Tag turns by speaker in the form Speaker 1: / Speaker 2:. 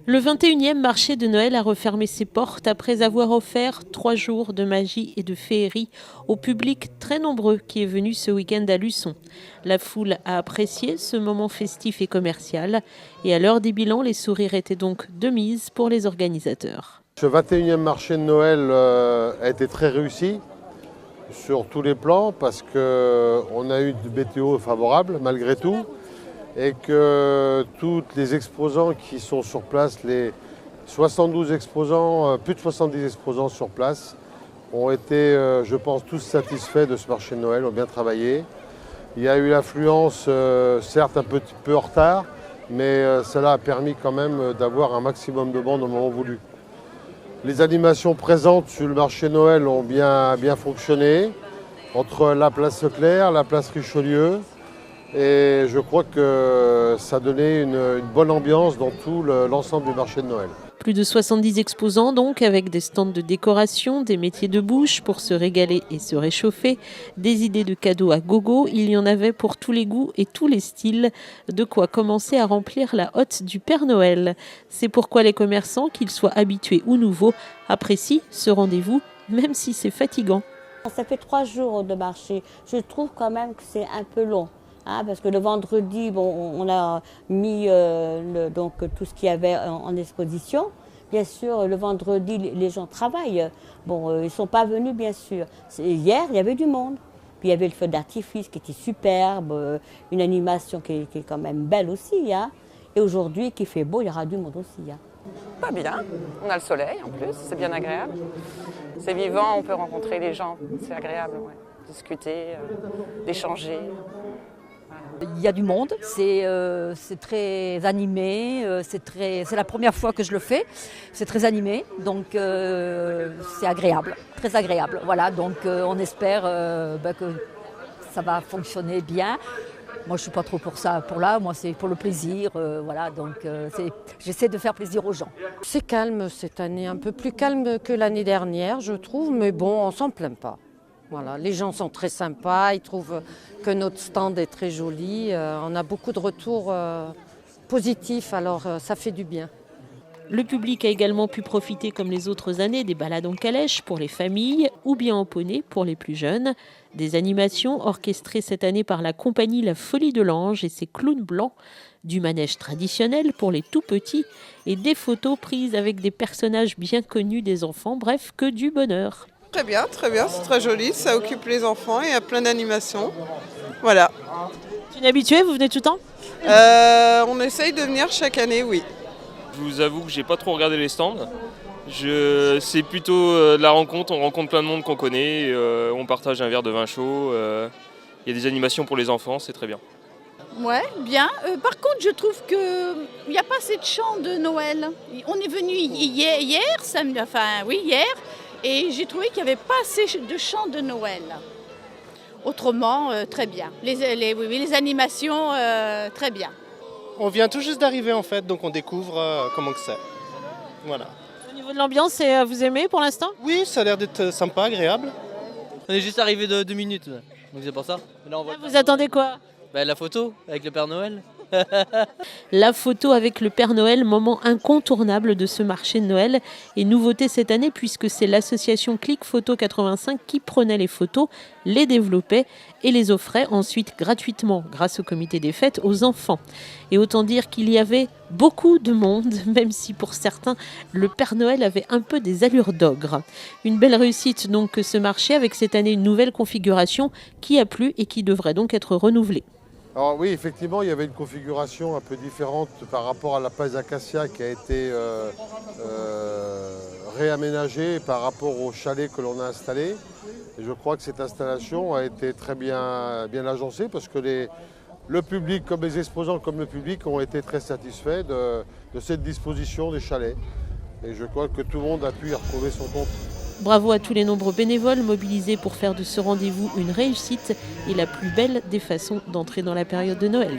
Speaker 1: Le 21e marché de Noël a refermé ses portes après avoir offert 3 jours de magie et de féerie au public très nombreux qui est venu ce week-end à Luçon. La foule a apprécié ce moment festif et commercial et à l'heure des bilans, les sourires étaient donc de mise pour les organisateurs.
Speaker 2: Ce 21e marché de Noël a été très réussi sur tous les plans parce qu'on a eu une météo favorable malgré tout et que tous les exposants qui sont sur place, les 72 exposants, plus de 70 exposants sur place, ont été, je pense, tous satisfaits de ce marché de Noël, ont bien travaillé. Il y a eu l'affluence, certes un petit peu en retard, mais cela a permis quand même d'avoir un maximum de monde au moment voulu. Les animations présentes sur le marché de Noël ont bien fonctionné, entre la place Leclerc, la place Richelieu, et je crois que ça donnait une bonne ambiance dans tout l'ensemble du marché de Noël.
Speaker 1: Plus de 70 exposants donc, avec des stands de décoration, des métiers de bouche pour se régaler et se réchauffer, des idées de cadeaux à gogo, il y en avait pour tous les goûts et tous les styles, de quoi commencer à remplir la hotte du Père Noël. C'est pourquoi les commerçants, qu'ils soient habitués ou nouveaux, apprécient ce rendez-vous, même si c'est fatigant.
Speaker 3: Ça fait 3 jours de marché, je trouve quand même que c'est un peu long. Parce que le vendredi, on a mis donc, tout ce qu'il y avait en exposition. Bien sûr, le vendredi, les gens travaillent. Ils ne sont pas venus, bien sûr. Hier, il y avait du monde. Puis il y avait le feu d'artifice qui était superbe, une animation qui est quand même belle aussi. Et aujourd'hui, qui fait beau, il y aura du monde aussi.
Speaker 4: Pas bien, on a le soleil en plus, c'est bien agréable. C'est vivant, on peut rencontrer les gens, c'est agréable, ouais. Discuter, d'échanger.
Speaker 5: Il y a du monde, c'est très animé, c'est la première fois que je le fais, c'est très animé, donc c'est agréable, très agréable. Voilà, donc on espère que ça va fonctionner bien. Moi je ne suis pas trop pour ça, moi c'est pour le plaisir, voilà, donc j'essaie de faire plaisir aux gens.
Speaker 6: C'est calme cette année, un peu plus calme que l'année dernière je trouve, mais bon, on s'en plaint pas. Voilà, les gens sont très sympas, ils trouvent que notre stand est très joli. On a beaucoup de retours positifs, alors ça fait du bien.
Speaker 1: Le public a également pu profiter, comme les autres années, des balades en calèche pour les familles ou bien en poney pour les plus jeunes. Des animations orchestrées cette année par la compagnie La Folie de l'Ange et ses clowns blancs, du manège traditionnel pour les tout petits et des photos prises avec des personnages bien connus des enfants. Bref, que du bonheur.
Speaker 7: Très bien, c'est très joli, ça occupe les enfants et il y a plein d'animations. Voilà.
Speaker 1: Tu es habitué, vous venez tout le temps ?
Speaker 7: On essaye de venir chaque année, oui.
Speaker 8: Je vous avoue que j'ai pas trop regardé les stands. C'est plutôt de la rencontre, on rencontre plein de monde qu'on connaît, on partage un verre de vin chaud, il y a des animations pour les enfants, c'est très bien.
Speaker 9: Ouais, bien. Par contre, je trouve qu'il n'y a pas assez de chants de Noël. On est venu hier, et j'ai trouvé qu'il n'y avait pas assez de chants de Noël. Autrement, très bien. Les animations, très bien.
Speaker 10: On vient tout juste d'arriver en fait, donc on découvre comment que c'est. Voilà.
Speaker 1: Au niveau de l'ambiance, vous aimez pour l'instant ?
Speaker 10: Oui, ça a l'air d'être sympa, agréable.
Speaker 11: On est juste arrivé de 2 minutes, donc c'est pour ça.
Speaker 1: Là, vous attendez quoi ?
Speaker 11: La photo avec le Père Noël.
Speaker 1: La photo avec le Père Noël, moment incontournable de ce marché de Noël. Et nouveauté cette année puisque c'est l'association Click Photo 85 qui prenait les photos, les développait et les offrait ensuite gratuitement grâce au comité des fêtes aux enfants. Et autant dire qu'il y avait beaucoup de monde, même si pour certains, le Père Noël avait un peu des allures d'ogre. Une belle réussite donc que ce marché avec cette année une nouvelle configuration qui a plu et qui devrait donc être renouvelée.
Speaker 2: Alors oui, effectivement, il y avait une configuration un peu différente par rapport à la place Acacia qui a été réaménagée par rapport au chalet que l'on a installé. Et je crois que cette installation a été très bien agencée parce que le public, comme les exposants, comme le public, ont été très satisfaits de cette disposition des chalets. Et je crois que tout le monde a pu y retrouver son compte.
Speaker 1: Bravo à tous les nombreux bénévoles mobilisés pour faire de ce rendez-vous une réussite et la plus belle des façons d'entrer dans la période de Noël.